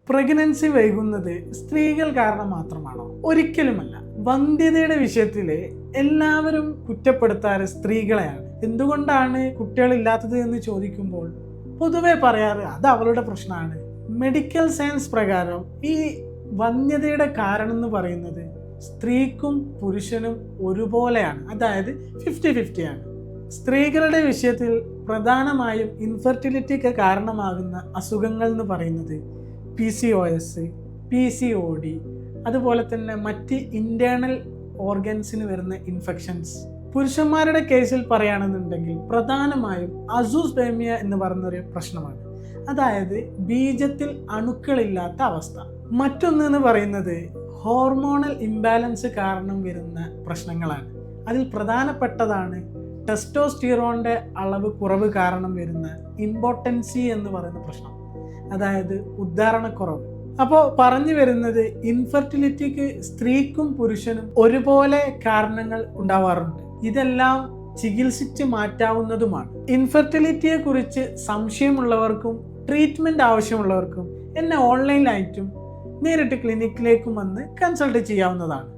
Pregnancy വൈകുന്നത് സ്ത്രീകൾ കാരണം മാത്രമാണോ? ഒരിക്കലുമല്ല. വന്ധ്യതയുടെ വിഷയത്തിൽ എല്ലാവരും കുറ്റപ്പെടുത്താറ് സ്ത്രീകളെയാണ്. എന്തുകൊണ്ടാണ് കുട്ടികളില്ലാത്തത് എന്ന് ചോദിക്കുമ്പോൾ പൊതുവെ പറയാറ് അത് അവളുടെ പ്രശ്നമാണ്. മെഡിക്കൽ സയൻസ് പ്രകാരം ഈ വന്ധ്യതയുടെ കാരണം എന്ന് പറയുന്നത് സ്ത്രീക്കും പുരുഷനും ഒരുപോലെയാണ്, അതായത് 50-50 ആണ്. സ്ത്രീകളുടെ വിഷയത്തിൽ പ്രധാനമായും ഇൻഫെർട്ടിലിറ്റിക്ക് കാരണമാകുന്ന അസുഖങ്ങൾ എന്ന് പറയുന്നത് PCOS, PCOD, അതുപോലെ തന്നെ മറ്റ് ഇൻറ്റേർണൽ ഓർഗൻസിന് വരുന്ന ഇൻഫെക്ഷൻസ്. പുരുഷന്മാരുടെ കേസിൽ പറയുകയാണെന്നുണ്ടെങ്കിൽ പ്രധാനമായും അസൂസ്പെർമിയ എന്ന് പറയുന്നൊരു പ്രശ്നമാണ്, അതായത് ബീജത്തിൽ അണുക്കളില്ലാത്ത അവസ്ഥ. മറ്റൊന്ന് എന്ന് പറയുന്നത് ഹോർമോണൽ ഇംബാലൻസ് കാരണം വരുന്ന പ്രശ്നങ്ങളാണ്. അതിൽ പ്രധാനപ്പെട്ടതാണ് ടെസ്റ്റോസ്റ്റിറോണിൻ്റെ അളവ് കുറവ് കാരണം വരുന്ന ഇമ്പോർട്ടൻസി എന്ന് പറയുന്ന പ്രശ്നം, അതായത് ഉദ്ധാരണക്കുറവ്. അപ്പോൾ പറഞ്ഞു വരുന്നത് ഇൻഫെർട്ടിലിറ്റിക്ക് സ്ത്രീക്കും പുരുഷനും ഒരുപോലെ കാരണങ്ങൾ ഉണ്ടാവാറുണ്ട്. ഇതെല്ലാം ചികിത്സിച്ച് മാറ്റാവുന്നതുമാണ്. ഇൻഫെർട്ടിലിറ്റിയെ കുറിച്ച് സംശയമുള്ളവർക്കും ട്രീറ്റ്മെൻറ്റ് ആവശ്യമുള്ളവർക്കും എന്നെ ഓൺലൈനായിട്ടും നേരിട്ട് ക്ലിനിക്കിലേക്കും വന്ന് കൺസൾട്ട് ചെയ്യാവുന്നതാണ്.